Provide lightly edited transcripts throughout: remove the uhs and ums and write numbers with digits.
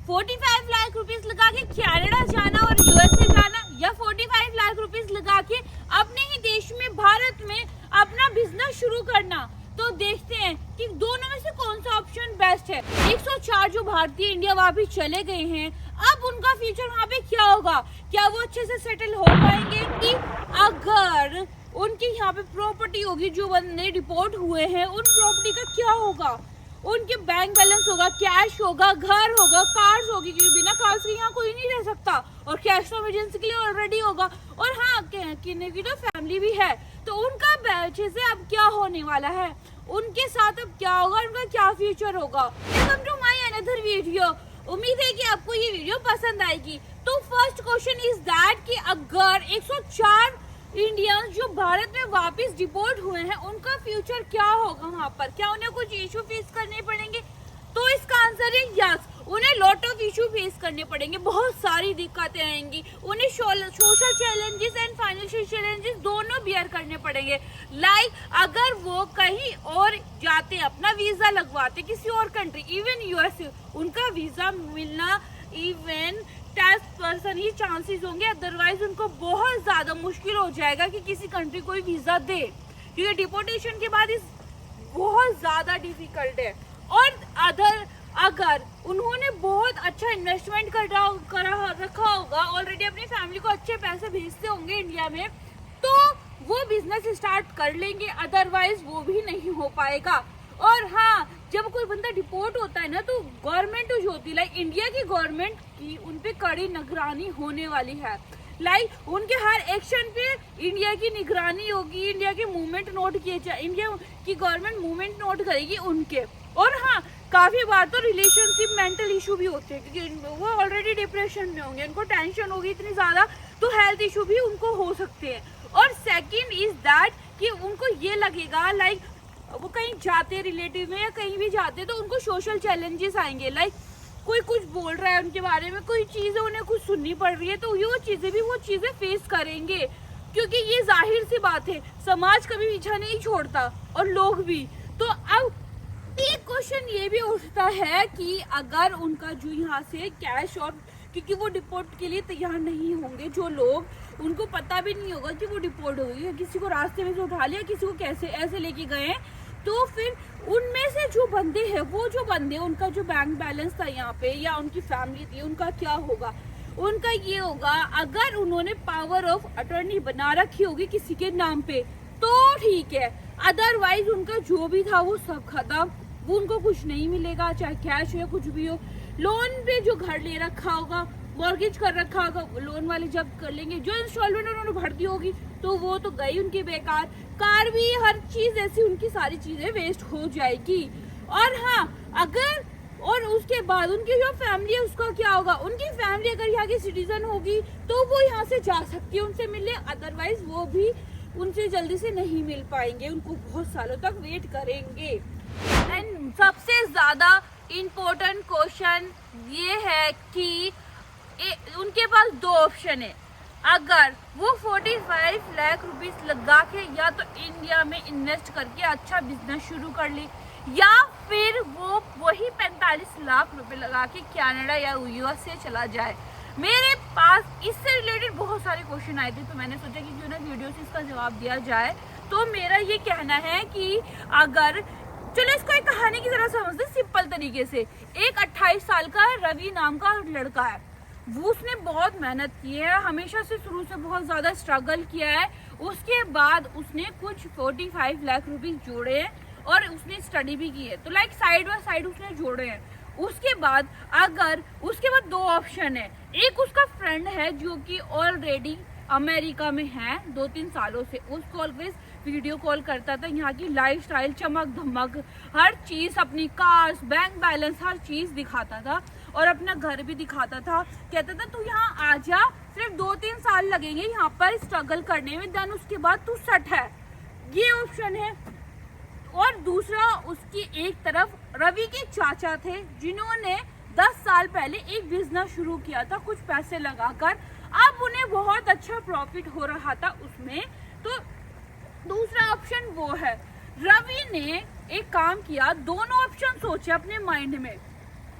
45 lakh rupees लगा के Canada जाना और यूएसए जाना, या 45 लाख रुपीस लगा के अपने ही देश में भारत में अपना बिजनेस शुरू करना। तो देखते हैं कि दोनों में से कौन सा ऑप्शन बेस्ट है। 104 जो भारतीय इंडिया वापिस चले गए हैं, अब उनका फ्यूचर वहाँ पे क्या होगा? क्या वो अच्छे से सेटल हो पाएंगे? कि अगर उनकी यहाँ पे प्रॉपर्टी होगी, जो बंदे डिपोर्ट हुए हैं उन प्रॉपर्टी का क्या होगा? उनके बैंक बैलेंस होगा, कैश होगा, घर होगा, कार्स होगी, क्योंकि बिना कार्स के यहाँ कोई नहीं रह सकता, और कैश तो इमरजेंसी के लिए ऑलरेडी होगा। और हाँ, किन्हीं की तो फैमिली भी है, तो उनका अच्छे से अब क्या होने वाला है, उनके साथ अब क्या होगा, उनका क्या फ्यूचर होगा। Welcome to my another video. उम्मीद है कि आपको ये वीडियो पसंद आएगी। तो फर्स्ट क्वेश्चन इज दैट कि अगर 104 इंडियंस जो भारत में वापस डिपोर्ट हुए हैं, उनका फ्यूचर क्या होगा वहाँ पर? क्या उन्हें कुछ इशू फेस करने पड़ेंगे? तो इसका आंसर है यस, उन्हें लॉट ऑफ इशू फेस करने पड़ेंगे, बहुत सारी दिक्कतें आएंगी, उन्हें social challenges and financial challenges दोनों बियर करने पड़ेंगे। लाइक अगर वो कहीं और जाते, अपना वीजा लगवाते किसी और कंट्री, इवन यूएसए, उनका वीजा मिलना इवन 10% ही चांसेस होंगे, अदरवाइज उनको बहुत ज्यादा मुश्किल हो जाएगा कि किसी कंट्री को विजा दे, क्योंकि डिपोर्टेशन के बाद इस बहुत ज्यादा डिफिकल्ट है। और अगर उन्होंने बहुत अच्छा इन्वेस्टमेंट करा रखा होगा, ऑलरेडी अपनी फैमिली को अच्छे पैसे भेजते होंगे इंडिया में, तो वो बिजनेस स्टार्ट कर लेंगे, अदरवाइज वो भी नहीं हो पाएगा। और हाँ, जब कोई बंदा डिपोर्ट होता है ना, तो गवर्नमेंट जो होती है, लाइक इंडिया की गवर्नमेंट की उन पे कड़ी निगरानी होने वाली है। लाइक उनके हर एक्शन पे इंडिया की निगरानी होगी, इंडिया के मूवमेंट नोट किए जाए, इंडिया की गवर्नमेंट मूवमेंट नोट करेगी उनके। और हाँ, काफी बार तो रिलेशनशिप मेंटल इशू भी होते हैं, क्योंकि वो ऑलरेडी डिप्रेशन में होंगे, उनको टेंशन होगी इतनी ज्यादा, तो हेल्थ इशू भी उनको हो सकते हैं। और सेकेंड इज दैट कि उनको ये लगेगा लाइक वो कहीं जाते रिलेटिव में या कहीं भी जाते, तो उनको सोशल चैलेंजेस आएंगे, लाइक कोई कुछ बोल रहा है उनके बारे में, कोई चीजें उन्हें कुछ सुननी पड़ रही है, तो वो चीजें फेस करेंगे, क्योंकि ये जाहिर सी बात है, समाज कभी पीछा नहीं छोड़ता और लोग भी। तो अब एक क्वेश्चन ये भी उठता है कि अगर उनका जो यहाँ से कैश, और क्योंकि वो डिपोर्ट के लिए तैयार नहीं होंगे जो लोग, उनको पता भी नहीं होगा कि वो डिपोर्ट हो गई, किसी को रास्ते में से उठा लिया, किसी को कैसे ऐसे लेके गए, तो फिर उनमें से जो बंदे हैं, वो जो बंदे, उनका जो बैंक बैलेंस था यहाँ पे या उनकी फैमिली थी, उनका क्या होगा? उनका ये होगा, अगर उन्होंने पावर ऑफ अटॉर्नी बना रखी होगी किसी के नाम पे तो ठीक है, अदरवाइज उनका जो भी था वो सब खत्म, वो उनको कुछ नहीं मिलेगा, चाहे कैश हो या कुछ भी हो। लोन पे जो घर ले रखा होगा, मॉर्गेज कर रखा होगा, लोन वाले जब कर लेंगे, जो इंस्टॉलमेंट उन्होंने भर दी होगी तो वो तो गई उनकी बेकार, कार भी, हर चीज ऐसी, उनकी सारी चीजें वेस्ट हो जाएगी। और हाँ, अगर और उसके बाद उनकी जो फैमिली है उसका क्या होगा? उनकी फैमिली अगर यहाँ की सिटीजन होगी तो वो यहाँ से जा सकती है उनसे मिलने, अदरवाइज वो भी उनसे जल्दी से नहीं मिल पाएंगे, उनको बहुत सालों तक वेट करेंगे। एंड सबसे ज्यादा इम्पोर्टेंट क्वेश्चन ये है कि उनके पास दो ऑप्शन है। अगर वो 45 लाख रुपीस लगा के या तो इंडिया में इन्वेस्ट करके अच्छा बिजनेस शुरू कर ले, या फिर वो वही 45 लाख रुपए लगा के कनाडा या यूएसए चला जाए। मेरे पास इससे रिलेटेड बहुत सारे क्वेश्चन आए थे, तो मैंने सोचा कि क्यों ना वीडियो से इसका जवाब दिया जाए। तो मेरा ये कहना है कि अगर, चलो इसको एक कहानी की तरह समझते सिंपल तरीके से। एक 28 साल का रवि नाम का लड़का है, वो उसने बहुत मेहनत की है, हमेशा से शुरू से बहुत ज्यादा स्ट्रगल किया है। उसके बाद उसने कुछ 45 लाख रुपीस जोड़े हैं और उसने स्टडी भी की है, तो लाइक साइड बाय साइड उसने जोड़े हैं। उसके बाद दो ऑप्शन है। एक उसका फ्रेंड है जो कि ऑलरेडी अमेरिका में है 2-3 सालों से, उसको ऑलवेज वीडियो कॉल करता था, यहाँ की लाइफस्टाइल, चमक धमक, हर चीज, अपनी कार्स, बैंक बैलेंस, हर चीज दिखाता था और अपना घर भी दिखाता था। कहता था तू यहाँ आ जा, सिर्फ 2-3 साल लगेंगे यहाँ पर स्ट्रगल करने में, देन उसके बाद तू सेट है। ये ऑप्शन है। और दूसरा, उसकी एक तरफ रवि के चाचा थे जिन्होंने 10 साल पहले एक बिजनेस शुरू किया था कुछ पैसे लगाकर, अब उन्हें बहुत अच्छा प्रॉफिट हो रहा था उसमें। तो दूसरा ऑप्शन वो है। रवि ने एक काम किया, दोनों ऑप्शन सोचे अपने माइंड में,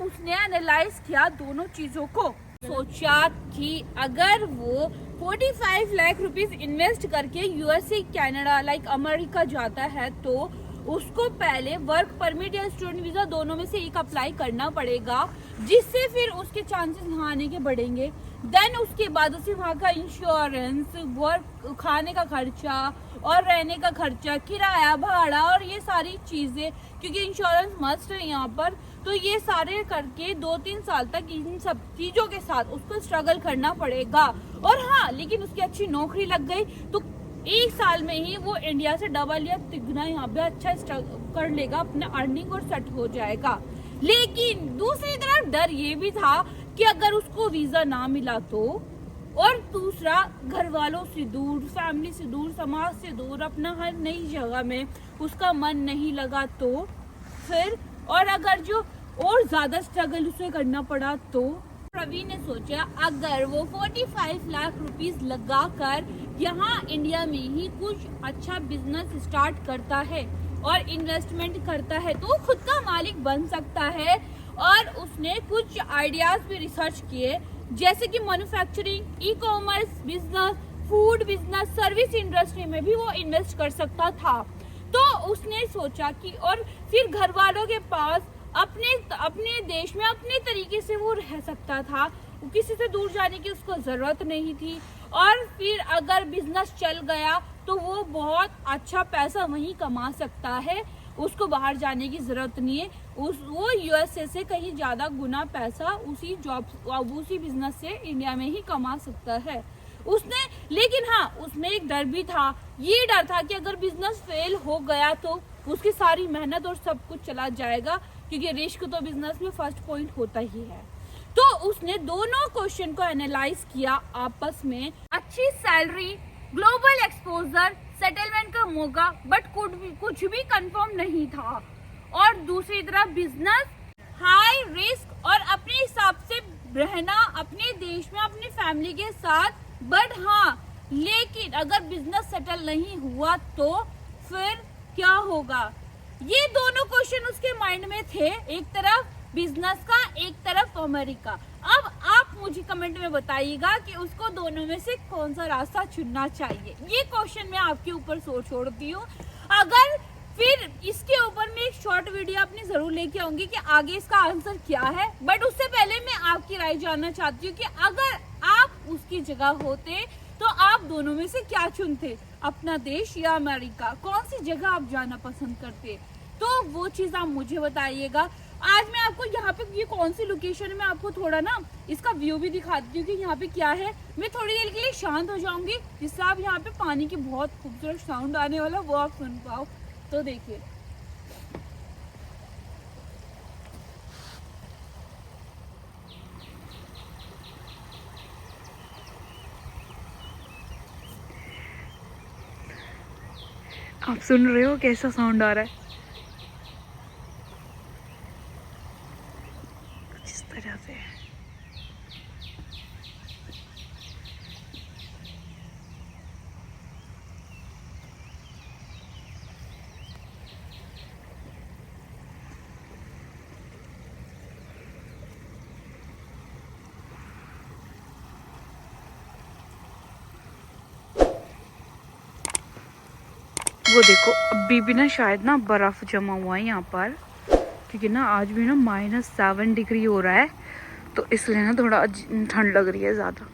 उसने एनालाइज किया दोनों चीजों को, सोचा कि अगर वो 45 लाख रुपीस इन्वेस्ट करके यूएसए, कनाडा, लाइक अमेरिका जाता है तो उसको पहले वर्क परमिट या स्टूडेंट वीजा दोनों में से एक अप्लाई करना पड़ेगा, जिससे फिर उसके चांसेस वहाँ आने के बढ़ेंगे। देन उसके बाद उसे वहाँ का इंश्योरेंस, वर्क, खाने का खर्चा और रहने का खर्चा, किराया, भाड़ा और ये सारी चीजें, क्योंकि इंश्योरेंस मस्ट है यहाँ पर, तो ये सारे करके 2-3 साल तक इन सब चीजों के साथ उसको स्ट्रगल करना पड़ेगा। और हाँ, लेकिन उसकी अच्छी नौकरी लग गई तो 1 साल में ही वो इंडिया से डबल या तिगुना यहाँ पे अच्छा कर लेगा अपना अर्निंग और सेट हो जाएगा। लेकिन दूसरी तरफ डर ये भी था कि अगर उसको वीजा ना मिला तो, और दूसरा घर वालों से दूर, फैमिली से दूर, समाज से दूर, अपना हर नई जगह में उसका मन नहीं लगा तो फिर, और अगर जो और ज्यादा स्ट्रगल उसे करना पड़ा तो प्रवीण ने सोचा अगर वो 45 लाख रुपीस लगाकर यहाँ इंडिया में ही कुछ अच्छा बिजनेस स्टार्ट करता है और इन्वेस्टमेंट करता है तो वो खुद का मालिक बन सकता है। और उसने कुछ आइडियाज भी रिसर्च किए, जैसे कि manufacturing, e commerce business, food business, service industry में भी वो इन्वेस्ट कर सकता था। तो उसने सोचा कि, और फिर घर वालों के पास अपने देश में अपने तरीके से वो रह सकता था, किसी से दूर जाने की उसको जरूरत नहीं थी। और फिर अगर बिजनेस चल गया तो वो बहुत अच्छा पैसा वहीं कमा सकता है, उसको बाहर जाने की जरूरत नहीं है। वो यूएसए से कहीं ज्यादा गुना पैसा उसी बिजनेस से इंडिया में ही कमा सकता है उसने। लेकिन हाँ, उसमें एक डर भी था, ये डर था कि अगर बिजनेस फेल हो गया तो उसकी सारी मेहनत और सब कुछ चला जाएगा, क्योंकि रिस्क तो बिजनेस में फर्स्ट पॉइंट होता ही है। तो उसने दोनों क्वेश्चन को एनालाइज किया आपस में, अच्छी सैलरी, ग्लोबल एक्सपोजर, सेटलमेंट का मौका, बट कुछ भी कंफर्म नहीं था। और दूसरी तरफ बिजनेस, हाई रिस्क और अपने हिसाब से रहना अपने देश में अपनी फैमिली के साथ, बट हाँ, लेकिन अगर बिजनेस सेटल नहीं हुआ तो फिर क्या होगा। ये दोनों क्वेश्चन उसके माइंड में थे, एक तरफ बिजनेस का, एक तरफ अमेरिका। अब आप मुझे कमेंट में बताइएगा कि उसको दोनों में से कौन सा रास्ता चुनना चाहिए। ये क्वेश्चन मैं आपके ऊपर छोड़ती हूँ। अगर फिर इसके ऊपर मैं एक शॉर्ट वीडियो अपनी जरूर लेके आऊंगी कि आगे इसका आंसर क्या है, बट उससे पहले मैं आपकी राय जानना चाहती हूँ कि अगर आप उसकी जगह होते तो आप दोनों में से क्या चुनते, अपना देश या अमेरिका, कौन सी जगह आप जाना पसंद करते, तो वो चीज आप मुझे बताइएगा। आज मैं आपको यहाँ पे ये कौन सी लोकेशन है, मैं आपको थोड़ा ना इसका व्यू भी दिखाती हूँ कि यहाँ पे क्या है। मैं थोड़ी देर के लिए शांत हो जाऊंगी, जिससे आप यहाँ पे पानी की बहुत खूबसूरत साउंड आने वाला वो आप सुन पाओ। तो देखिए, आप सुन रहे हो कैसा साउंड आ रहा है, इस तरह से। वो देखो, अभी भी ना शायद ना बर्फ़ जमा हुआ है यहाँ पर, क्योंकि ना आज भी ना -7 डिग्री हो रहा है, तो इसलिए ना थोड़ा ठंड लग रही है ज़्यादा।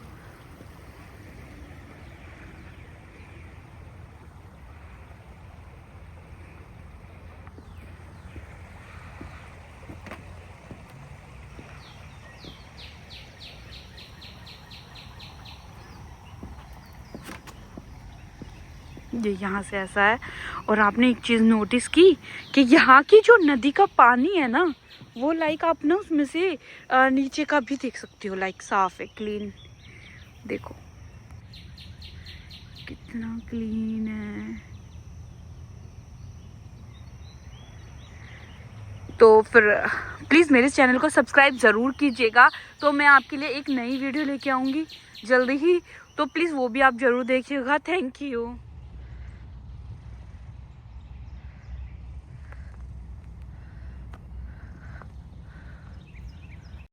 ये यहाँ से ऐसा है। और आपने एक चीज़ नोटिस की कि यहाँ की जो नदी का पानी है ना, वो लाइक आप ना उसमें से नीचे का भी देख सकते हो, लाइक साफ है, क्लीन। देखो कितना क्लीन है। तो फिर प्लीज़ मेरे चैनल को सब्सक्राइब ज़रूर कीजिएगा, तो मैं आपके लिए एक नई वीडियो लेके आऊँगी जल्दी ही, तो प्लीज़ वो भी आप ज़रूर देखिएगा। Thank you.